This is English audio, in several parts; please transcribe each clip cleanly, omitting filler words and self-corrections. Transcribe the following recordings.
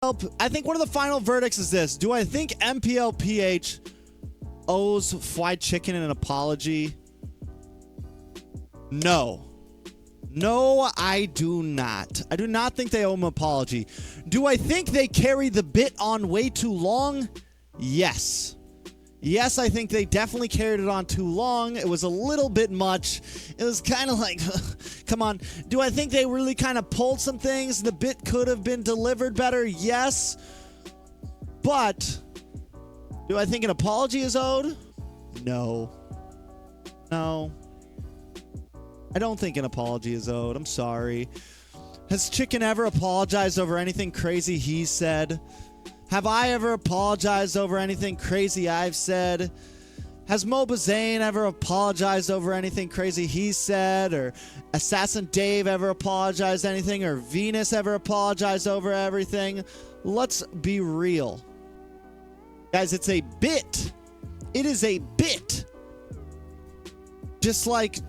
I think one of the final verdicts is this. Do I think MPL PH owes Fwydchickn an apology? No. No, I do not. I do not think they owe him an apology. Do I think they carried the bit on way too long? Yes. Yes, I think they definitely carried it on too long. It was a little bit much. It was kind of like, come on. Do I think they really kind of pulled some things? The bit could have been delivered better? Yes. But do I think an apology is owed? No. No. I don't think an apology is owed. I'm sorry. Has Chicken ever apologized over anything crazy he said? Have I ever apologized over anything crazy I've said? Has Mobazane ever apologized over anything crazy he said? Or Assassin Dave ever apologized anything? Or Venus ever apologized over everything? Let's be real. Guys, it's a bit. It is a bit. Just like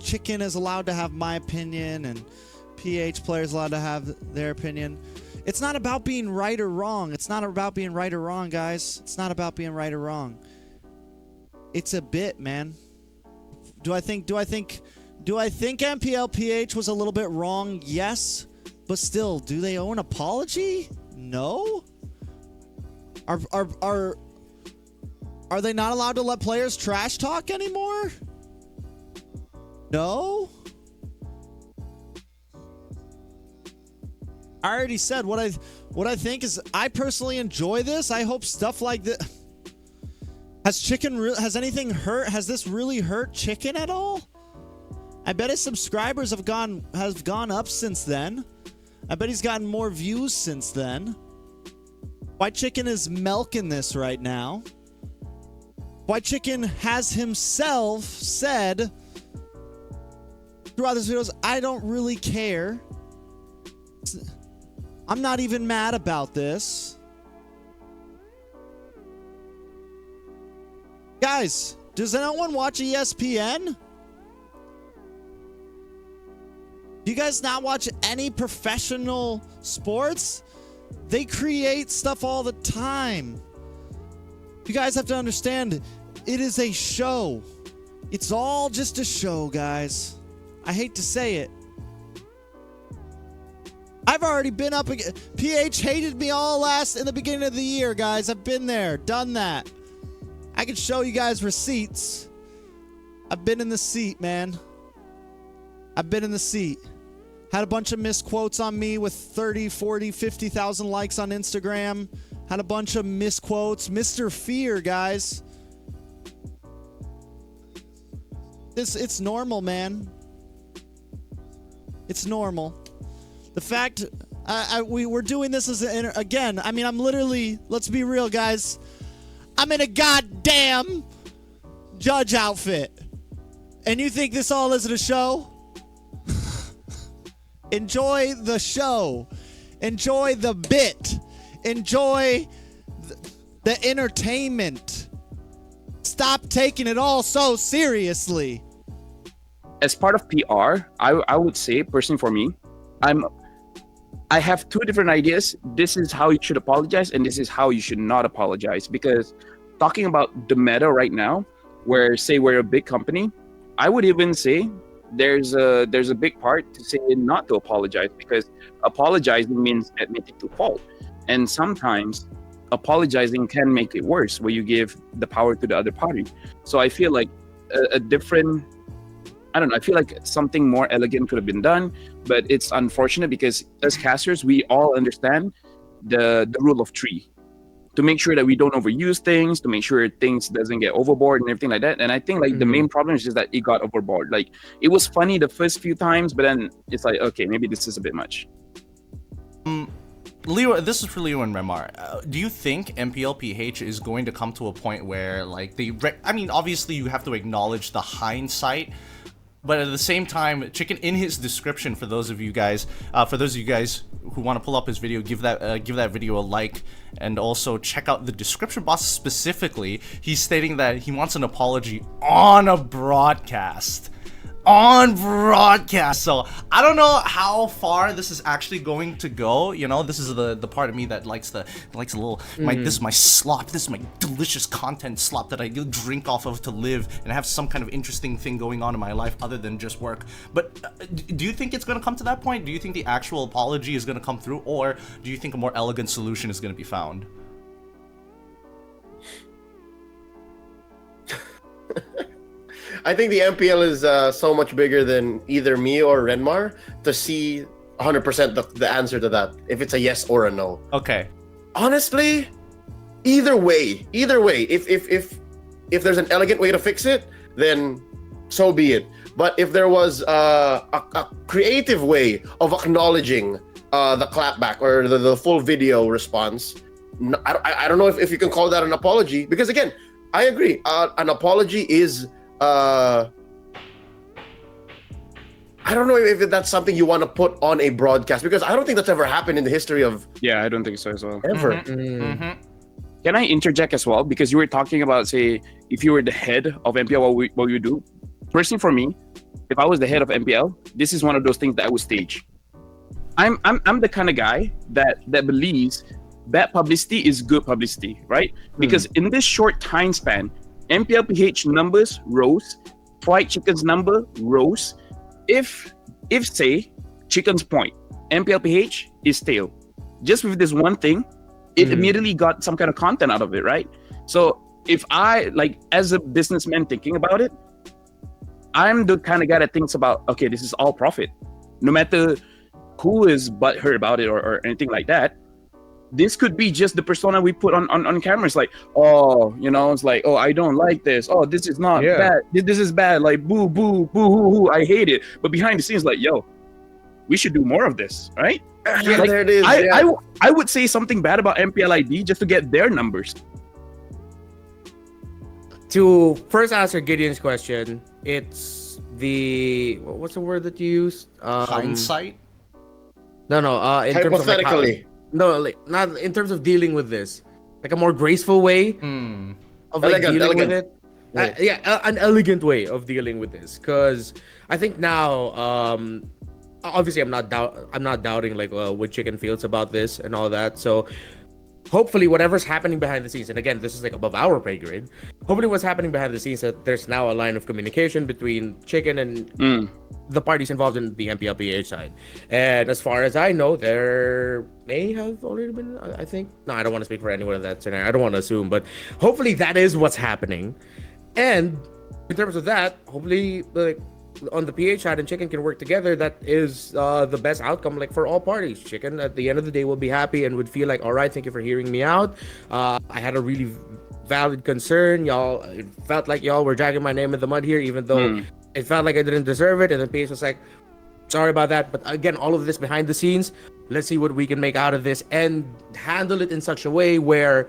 Chicken is allowed to have my opinion and PH players allowed to have their opinion. It's not about being right or wrong. It's not about being right or wrong, guys. It's not about being right or wrong. It's a bit, man. Do I think MPL PH was a little bit wrong? Yes. But still, do they owe an apology? No. Are they not allowed to let players trash talk anymore? No. I already said what I think is I personally enjoy this. I hope stuff like this. Has anything hurt? Has this really hurt Chicken at all? I bet his subscribers have gone up since then. I bet he's gotten more views since then. Fwydchickn is milking this right now. Fwydchickn has himself said throughout his videos, I don't really care. I'm not even mad about this. Guys, does anyone watch ESPN? Do you guys not watch any professional sports? They create stuff all the time. You guys have to understand, it is a show. It's all just a show, guys. I hate to say it. I've already been up again. PH hated me all in the beginning of the year, guys. I've been there, done that. I can show you guys receipts. I've been in the seat, man. I've been in the seat. Had a bunch of misquotes on me with 30, 40, 50,000 likes on Instagram. Had a bunch of misquotes. Mr. Fear, guys. It's normal, man. It's normal. The fact we're doing this as again, I mean, I'm literally, let's be real, guys. I'm in a goddamn judge outfit. And you think this all isn't a show? Enjoy the show. Enjoy the bit. Enjoy the entertainment. Stop taking it all so seriously. As part of PR, I would say, personally for me, I have two different ideas. This is how you should apologize, and this is how you should not apologize. Because talking about the meta right now, where say we're a big company, I would even say there's a big part to say not to apologize, because apologizing means admitting to fault, and sometimes apologizing can make it worse, where you give the power to the other party. So I feel like a different, I don't know, I feel like something more elegant could have been done, but it's unfortunate because as casters, we all understand the rule of three, to make sure that we don't overuse things, to make sure things doesn't get overboard and everything like that. And I think like the main problem is just that it got overboard. Like it was funny the first few times, but then it's like, okay, maybe this is a bit much. Leo, this is for Leo and Renmar. Do you think MPLPH is going to come to a point where, like, I mean, obviously you have to acknowledge the hindsight, but at the same time, Chicken, in his description, for those of you guys who want to pull up his video, give that video a like, and also check out the description box specifically. He's stating that he wants an apology on a broadcast. on broadcast. So I don't know how far this is actually going to go. You know, this is the part of me that likes a little this is my slop. This is my delicious content slop that I do drink off of to live and have some kind of interesting thing going on in my life other than just work. But do you think it's going to come to that point? Do you think the actual apology is going to come through, or do you think a more elegant solution is going to be found? I think the MPL is so much bigger than either me or Renmar to see 100% the answer to that, if it's a yes or a no. Okay. Honestly, either way, if there's an elegant way to fix it, then so be it. But if there was a creative way of acknowledging the clapback or the full video response, I don't know if you can call that an apology, because again, I agree. An apology is, I don't know if that's something you want to put on a broadcast, because I don't think that's ever happened in the history of Yeah, I don't think so as well. ever. Can I interject as well? Because you were talking about, say, if you were the head of MPL, what would you do? Personally, for me, if I was the head of MPL, this is one of those things that I would stage. I'm the kind of guy that believes bad publicity is good publicity, right? Because in this short time span, MPLPH numbers rose, Fwydchickn's number rose. If say Chicken's point, MPLPH is stale, just with this one thing, it immediately got some kind of content out of it, right? So if I, like, as a businessman thinking about it, I'm the kind of guy that thinks about, okay, this is all profit, no matter who is butthurt about it or anything like that. This could be just the persona we put on cameras, like, oh, you know, it's like, oh, I don't like this. Oh, this is not bad. This is bad. Like, boo, boo, boo, hoo, hoo. I hate it. But behind the scenes, like, yo, we should do more of this, right? Yeah, like, there it is. I would say something bad about MPLID just to get their numbers. To first answer Gideon's question, it's what's the word that you used? Hindsight? No. In terms of Hypothetically. not in terms of dealing with this, like a more graceful way of like dealing with it. An elegant way of dealing with this, because I think now, obviously, I'm not doubting like what Chicken feels about this and all that. So hopefully, whatever's happening behind the scenes, and again, this is like above our pay grade. Hopefully, what's happening behind the scenes, that there's now a line of communication between Chicken and the parties involved in the MPLPH side. And as far as I know, there may have already been, I think. No, I don't want to speak for anyone in that scenario. I don't want to assume, but hopefully that is what's happening. And in terms of that, hopefully, like, on the PH side and Chicken can work together. That is the best outcome, like, for all parties. Chicken at the end of the day will be happy and would feel like, all right, thank you for hearing me out. I had a really valid concern. Y'all, it felt like y'all were dragging my name in the mud here, even though it felt like I didn't deserve it. And then PH was like, sorry about that. But again, all of this behind the scenes, let's see what we can make out of this and handle it in such a way where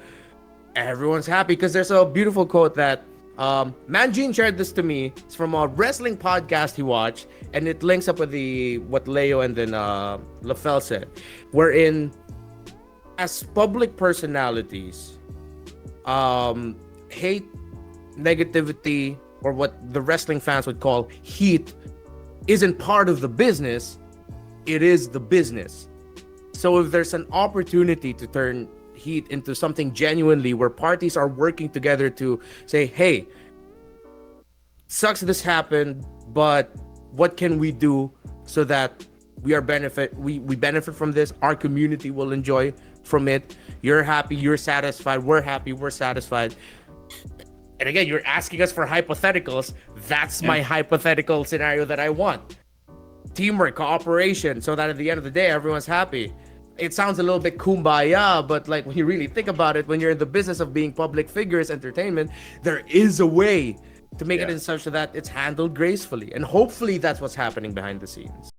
everyone's happy. Because there's a beautiful quote that Manjin shared this to me. It's from a wrestling podcast he watched, and it links up with what Leo and then Laphel said, wherein as public personalities, hate, negativity, or what the wrestling fans would call heat, isn't part of the business. It is the business. So if there's an opportunity to turn heat into something genuinely where parties are working together to say, hey, sucks this happened, but what can we do so that we benefit from this, our community will enjoy from it, you're happy, you're satisfied, we're happy, we're satisfied. And again, you're asking us for hypotheticals. That's my hypothetical scenario that I want. Teamwork, cooperation, so that at the end of the day, everyone's happy. It sounds a little bit kumbaya, but like when you really think about it, when you're in the business of being public figures, entertainment, there is a way to make it in such that it's handled gracefully. And hopefully that's what's happening behind the scenes.